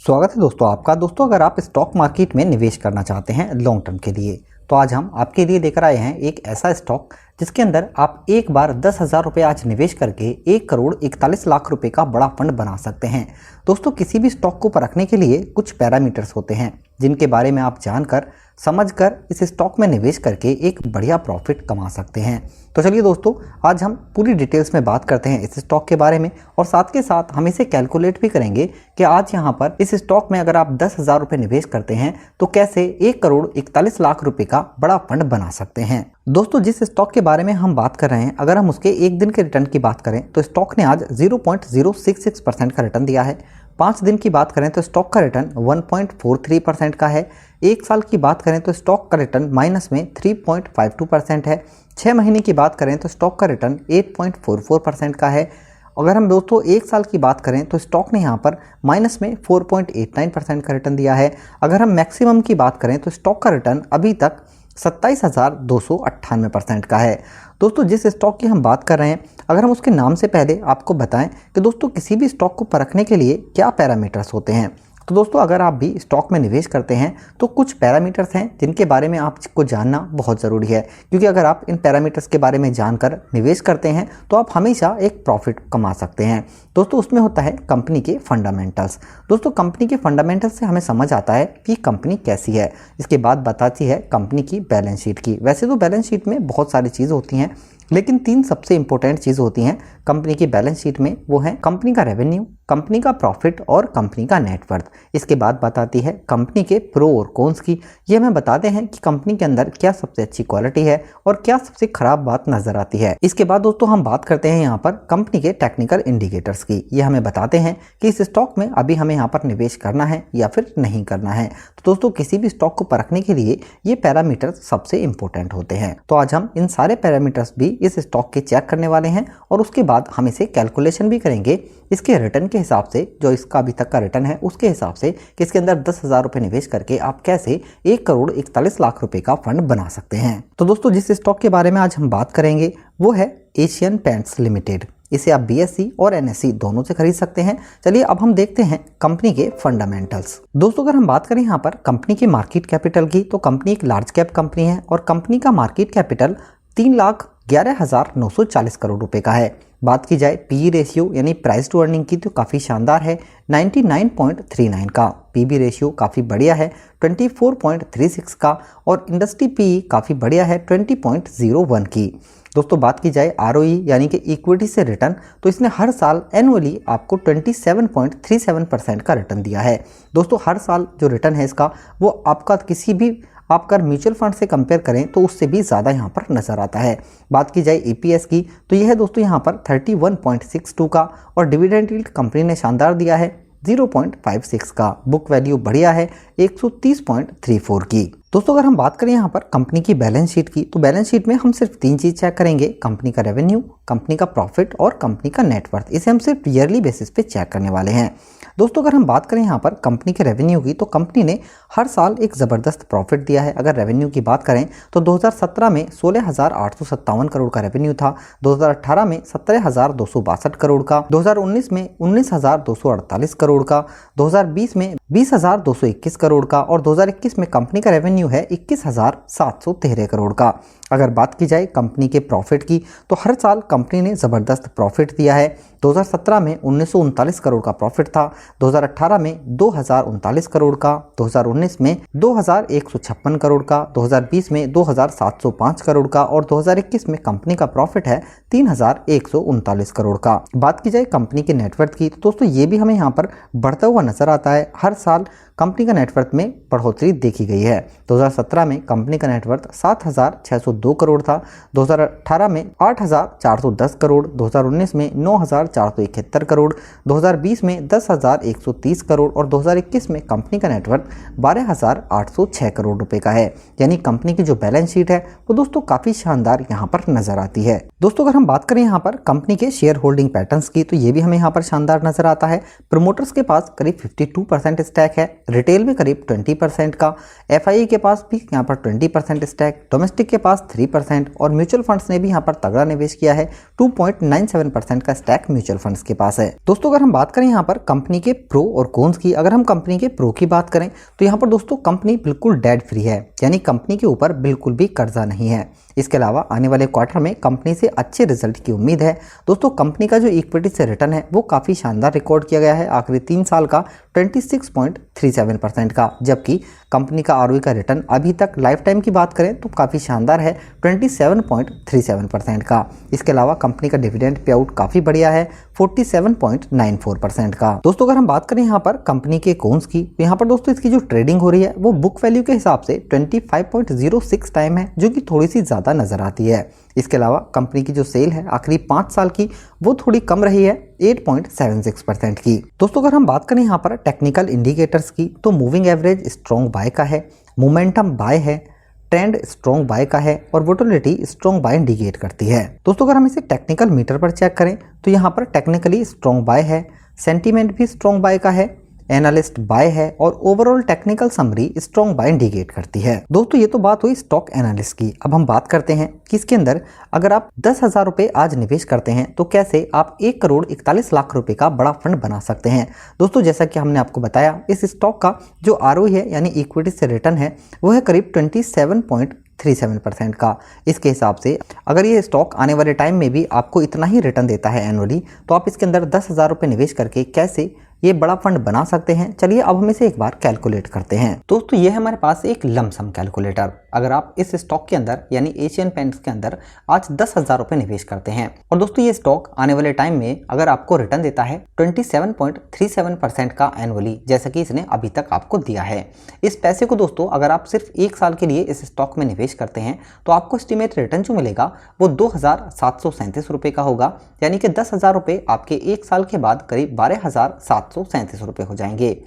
स्वागत है दोस्तों आपका। दोस्तों अगर आप स्टॉक मार्केट में निवेश करना चाहते हैं लॉन्ग टर्म के लिए, तो आज हम आपके लिए लेकर आए हैं एक ऐसा स्टॉक जिसके अंदर आप एक बार 10,000 रुपये आज निवेश करके 1,41,00,000 रुपये का बड़ा फंड बना सकते हैं। दोस्तों किसी भी स्टॉक को परखने के लिए कुछ पैरामीटर्स होते हैं जिनके बारे में आप जानकर समझकर इस स्टॉक में निवेश करके एक बढ़िया प्रॉफिट कमा सकते हैं। तो चलिए दोस्तों आज हम पूरी डिटेल्स में बात करते हैं इस स्टॉक के बारे में और साथ के साथ हम इसे कैलकुलेट भी करेंगे कि आज यहाँ पर इस स्टॉक में अगर आप 10,000 रुपये निवेश करते हैं तो कैसे 1,41,00,000 रुपये का बड़ा फंड बना सकते हैं। दोस्तों जिस स्टॉक के बारे में हम बात कर रहे हैं, अगर हम उसके एक दिन के रिटर्न की बात करें तो स्टॉक ने आज 0.066% का रिटर्न दिया है। 5 दिन की बात करें तो स्टॉक का रिटर्न 1.43% का है। 1 साल की बात करें तो स्टॉक का रिटर्न माइनस में 3.52% है। 6 महीने की बात करें तो स्टॉक का रिटर्न 8.44% का है। अगर हम दोस्तों 1 साल की बात करें तो स्टॉक ने यहाँ पर माइनस में 4.89% का रिटर्न दिया है। अगर हम मैक्सिमम की बात करें तो स्टॉक का रिटर्न अभी तक 27,298% का है। दोस्तों जिस स्टॉक की हम बात कर रहे हैं, अगर हम उसके नाम से पहले आपको बताएं कि दोस्तों किसी भी स्टॉक को परखने के लिए क्या पैरामीटर्स होते हैं, तो दोस्तों अगर आप भी स्टॉक में निवेश करते हैं तो कुछ पैरामीटर्स हैं जिनके बारे में आपको जानना बहुत ज़रूरी है, क्योंकि अगर आप इन पैरामीटर्स के बारे में जानकर निवेश करते हैं तो आप हमेशा एक प्रॉफिट कमा सकते हैं। दोस्तों उसमें होता है कंपनी के फंडामेंटल्स। दोस्तों कंपनी के फंडामेंटल्स से हमें समझ आता है कि कंपनी कैसी है। इसके बाद बताती है कंपनी की बैलेंस शीट की। वैसे तो बैलेंस शीट में बहुत सारी चीज़ होती हैं, लेकिन 3 सबसे इंपॉर्टेंट चीज़ होती हैं कंपनी की बैलेंस शीट में। वो है कंपनी का रेवेन्यू, कंपनी का प्रॉफिट और कंपनी का नेटवर्थ। इसके बाद बताती है कंपनी के प्रो और कॉन्स की। ये हमें बताते हैं कि कंपनी के अंदर क्या सबसे अच्छी क्वालिटी है और क्या सबसे खराब बात नजर आती है। इसके बाद दोस्तों हम बात करते हैं यहाँ पर कंपनी के टेक्निकल इंडिकेटर्स की। ये हमें बताते हैं कि इस स्टॉक में अभी हमें यहाँ पर निवेश करना है या फिर नहीं करना है। तो दोस्तों किसी भी स्टॉक को परखने के लिए ये पैरामीटर सबसे इंपॉर्टेंट होते हैं। तो आज हम इन सारे पैरामीटर्स भी इस स्टॉक के चेक करने वाले हैं और उसके बाद हम इसे कैलकुलेशन भी करेंगे इसके रिटर्न के हिसाब से, जो इसका अभी तक का रिटर्न है उसके हिसाब से कि इसके अंदर 10,000 रुपये निवेश करके आप कैसे 1,41,00,000 रुपये का फंड बना सकते हैं। तो दोस्तों जिस स्टॉक के बारे में आज हम बात करेंगे वो है एशियन पेंट्स लिमिटेड। इसे आप BSE और NSE दोनों से खरीद सकते हैं। चलिए अब हम देखते हैं कंपनी के फंडामेंटल्स। दोस्तों अगर हम बात करें यहाँ पर कंपनी की मार्केट कैपिटल की, तो कंपनी एक लार्ज कैप कंपनी है और कंपनी का मार्केट कैपिटल 3,11,940 करोड़ रुपए का है। बात की जाए PE रेशियो यानी प्राइस टू अर्निंग की, तो काफ़ी शानदार है 99.39 का। PB रेशियो काफ़ी बढ़िया है 24.36 का और इंडस्ट्री PE काफ़ी बढ़िया है 20.01 की। दोस्तों बात की जाए ROE यानी कि इक्विटी से रिटर्न, तो इसने हर साल एनुअली आपको 27.37% का रिटर्न दिया है। दोस्तों हर साल जो रिटर्न है इसका वो आपका किसी भी आप अगर म्यूचुअल फंड से कंपेयर करें तो उससे भी ज़्यादा यहाँ पर नज़र आता है। बात की जाए EPS की, तो यह है दोस्तों यहाँ पर 31.62 का और डिविडेंड यील्ड कंपनी ने शानदार दिया है 0.56 का। बुक वैल्यू बढ़िया है 130.34 की। दोस्तों अगर हम बात करें यहाँ पर कंपनी की बैलेंस शीट की, तो बैलेंस शीट में हम सिर्फ 3 चीज़ चेक करेंगे, कंपनी का रेवेन्यू, कंपनी का प्रॉफिट और कंपनी का नेटवर्थ। इसे हम सिर्फ ईयरली बेसिस पे चेक करने वाले हैं। दोस्तों अगर हम बात करें यहाँ पर कंपनी के रेवेन्यू की, तो कंपनी ने हर साल एक ज़बरदस्त प्रॉफिट दिया है। अगर रेवेन्यू की बात करें तो 2017 में 16,857 करोड़ का रेवेन्यू था, 2018 में 17,262 करोड़ का, 2019 में 19,248 करोड़ का, 2020 में 20,221 करोड़ का और 2021 में कंपनी का रेवेन्यू है 21,713 करोड़ का। अगर बात की जाए कंपनी के प्रॉफिट की, तो हर साल कंपनी ने ज़बरदस्त प्रॉफिट दिया है। 2017 में 1939 करोड़ का प्रॉफिट था, 2018 में 2,039 करोड़ का, 2019 में 2,156 करोड़ का, 2020 में 2,705 करोड़ का और 2021 में कंपनी का प्रॉफिट है 3,139 करोड़ का। बात की जाए कंपनी के नेटवर्थ की, तो दोस्तों ये भी हमें यहाँ पर बढ़ता हुआ नजर आता है। हर साल कंपनी का नेटवर्थ में बढ़ोतरी देखी गई है। 2017 में कंपनी का नेटवर्थ 7,602 करोड़ था, 2018 में 8,410 करोड़, 2019 में 9,471 करोड़, 2020 में 10,130 करोड़ और 2021 में कंपनी का नेटवर्थ 12,806 करोड़ रुपए का है। यानी कंपनी की जो बैलेंस शीट है वो दोस्तों काफ़ी शानदार यहाँ पर नजर आती है। दोस्तों अगर हम बात करें यहाँ पर कंपनी के शेयर होल्डिंग पैटर्न्स की, तो ये भी हमें यहाँ पर शानदार नजर आता है। प्रमोटर्स के पास करीब 52% स्टैक है, रिटेल में करीब 20% का, FII के पास भी यहाँ पर 20% स्टैक, डोमेस्टिक के पास 3% और म्यूचुअल फंड्स ने भी यहाँ पर तगड़ा निवेश किया है। 2.97% का स्टैक म्यूचुअल फंड्स के पास है। दोस्तों अगर हम बात करें यहाँ पर कंपनी के प्रो और कॉन्स की, अगर हम कंपनी के प्रो की बात करें तो यहाँ पर दोस्तों कंपनी बिल्कुल डेट फ्री है, यानी कंपनी के ऊपर बिल्कुल भी कर्जा नहीं है। इसके अलावा आने वाले क्वार्टर में कंपनी से अच्छे रिजल्ट की उम्मीद है। दोस्तों कंपनी का जो इक्विटी से रिटर्न है वो काफ़ी शानदार रिकॉर्ड किया गया है आखिरी 3 साल का 26.37% का, जबकि कंपनी का आरओई का रिटर्न अभी तक लाइफ टाइम की बात करें तो काफ़ी शानदार है 27.37% का। इसके अलावा कंपनी का डिविडेंड पे आउट काफ़ी बढ़िया है 47.94% का। दोस्तों अगर हम बात करें यहाँ पर कंपनी के कॉन्स की, तो यहाँ पर दोस्तों इसकी जो ट्रेडिंग हो रही है वो बुक वैल्यू के हिसाब से 25.06 टाइम है, जो कि थोड़ी सी ज़्यादा नजर आती है। इसके अलावा कंपनी की जो सेल है आखिरी 5 साल की वो थोड़ी कम रही है 8.76% की। दोस्तों अगर हम बात करें यहाँ पर टेक्निकल इंडिकेटर्स की, तो मूविंग एवरेज स्ट्रॉन्ग बाय का है, मोमेंटम बाय है, ट्रेंड स्ट्रॉन्ग बाय का है और वोलेटिलिटी स्ट्रॉन्ग बाय इंडिकेट करती है। दोस्तों अगर हम इसे टेक्निकल मीटर पर चेक करें तो यहाँ पर टेक्निकली स्ट्रॉन्ग बाय है, सेंटीमेंट भी स्ट्रॉन्ग बाय का है, एनालिस्ट बाय है और overall technical summary strong bye indicate करती है। दोस्तों ये तो बात हुई स्टॉक एनालिस्ट की। अब हम बात करते हैं कि इसके अंदर अगर आप 10,000 रुपये आज निवेश करते हैं तो कैसे आप 1,41,00,000 रुपये का बड़ा फंड बना सकते हैं। दोस्तों जैसा कि हमने आपको बताया, इस स्टॉक का जो आरओई है यानी इक्विटी से रिटर्न है वो है करीब 27.37% का। इसके हिसाब से अगर ये स्टॉक आने वाले टाइम में भी आपको इतना ही रिटर्न देता है एनुअली, तो आप इसके अंदर 10,000 रुपये निवेश करके कैसे ये बड़ा फंड बना सकते हैं। चलिए अब हम इसे एक बार कैलकुलेट करते हैं। दोस्तों ये है हमारे पास एक लमसम कैलकुलेटर। अगर आप इस स्टॉक के अंदर यानी एशियन पेंट्स के अंदर आज 10,000 रुपये निवेश करते हैं और दोस्तों ये स्टॉक आने वाले टाइम में अगर आपको रिटर्न देता है 27.37% का एनुअली, जैसा कि इसने अभी तक आपको दिया है। इस पैसे को दोस्तों अगर आप सिर्फ 1 साल के लिए इस स्टॉक में निवेश करते हैं तो आपको एस्टिमेट रिटर्न जो मिलेगा वो 2,737 रुपये का होगा, यानी कि 10,000 रुपये आपके 1 साल के बाद करीब 12,737 रुपये हो जाएंगे।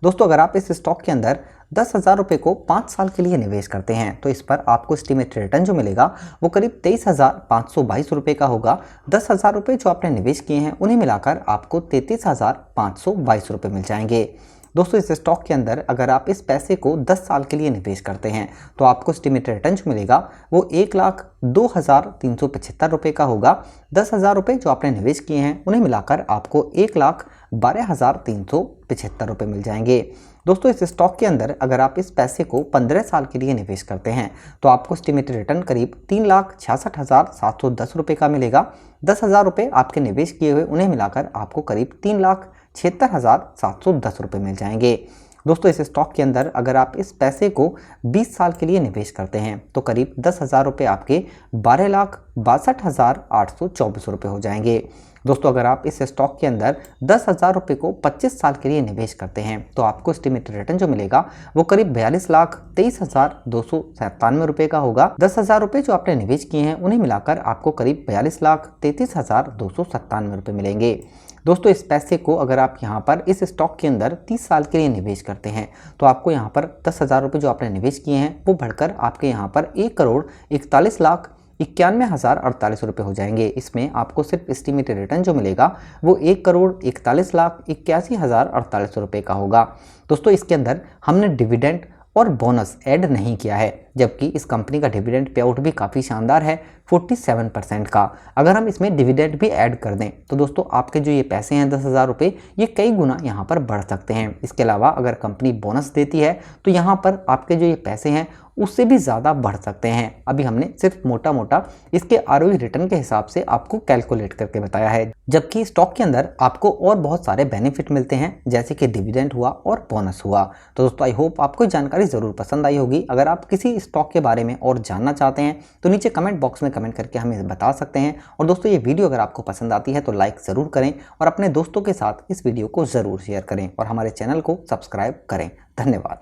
दोस्तों अगर आप इस स्टॉक के अंदर 10,000 रुपये को 5 साल के लिए निवेश करते हैं तो इस पर आपको एस्टिमेट रिटर्न जो मिलेगा वो करीब 23,522 रुपये का होगा। 10,000 रुपये जो आपने निवेश किए हैं उन्हें मिलाकर आपको 33,522 रुपये मिल जाएंगे। दोस्तों इस स्टॉक के अंदर अगर आप इस पैसे को 10 साल के लिए निवेश करते हैं तो आपको एस्टिमेट रिटर्न जो मिलेगा वो 1,02,375 रुपये का होगा। 10,000 रुपये जो आपने निवेश किए हैं उन्हें मिलाकर आपको 1,12,375 रुपये मिल जाएंगे। दोस्तों इस स्टॉक के अंदर अगर आप इस पैसे को 15 साल के लिए निवेश करते हैं तो आपको एस्टिमेटेड रिटर्न करीब 3,66,710 रुपये का मिलेगा। 10,000 रुपये आपके निवेश किए हुए उन्हें मिलाकर आपको करीब 3,76,710 रुपये मिल जाएंगे। दोस्तों इस स्टॉक के अंदर अगर आप इस पैसे को 20 साल के लिए निवेश करते हैं तो करीब 10,000 रुपये आपके 12,62,824 रुपये हो जाएंगे। दोस्तों अगर आप इस स्टॉक के अंदर 10,000 रुपये को 25 साल के लिए निवेश करते हैं तो आपको एस्टिमेटेड रिटर्न जो मिलेगा वो करीब 42,23,297 रुपये का होगा। 10,000 रुपये जो आपने निवेश किए हैं उन्हें मिलाकर आपको करीब 42,33,297 रुपये मिलेंगे। दोस्तों इस पैसे को अगर आप यहाँ पर इस स्टॉक के अंदर 30 साल के लिए निवेश करते हैं तो आपको यहाँ पर 10,000 रुपये जो आपने निवेश किए हैं वो बढ़कर आपके यहाँ पर 1,41,91,048 रुपये हो जाएंगे। इसमें आपको सिर्फ एस्टिमेटेड रिटर्न जो मिलेगा वो 1,41,81,048 रुपये का होगा। दोस्तों इसके अंदर हमने डिविडेंड और बोनस ऐड नहीं किया है, जबकि इस कंपनी का डिविडेंड पे आउट भी काफ़ी शानदार है 47% का। अगर हम इसमें डिविडेंड भी ऐड कर दें तो दोस्तों आपके जो ये पैसे हैं 10,000 रुपये ये कई गुना यहाँ पर बढ़ सकते हैं। इसके अलावा अगर कंपनी बोनस देती है तो यहाँ पर आपके जो ये पैसे हैं उससे भी ज़्यादा बढ़ सकते हैं। अभी हमने सिर्फ मोटा मोटा इसके आरओई रिटर्न के हिसाब से आपको कैलकुलेट करके बताया है, जबकि स्टॉक के अंदर आपको और बहुत सारे बेनिफिट मिलते हैं जैसे कि डिविडेंड हुआ और बोनस हुआ। तो दोस्तों आई होप आपको जानकारी ज़रूर पसंद आई होगी। अगर आप किसी स्टॉक के बारे में और जानना चाहते हैं तो नीचे कमेंट बॉक्स में कमेंट करके हमें बता सकते हैं। और दोस्तों ये वीडियो अगर आपको पसंद आती है तो लाइक ज़रूर करें और अपने दोस्तों के साथ इस वीडियो को ज़रूर शेयर करें और हमारे चैनल को सब्सक्राइब करें। धन्यवाद।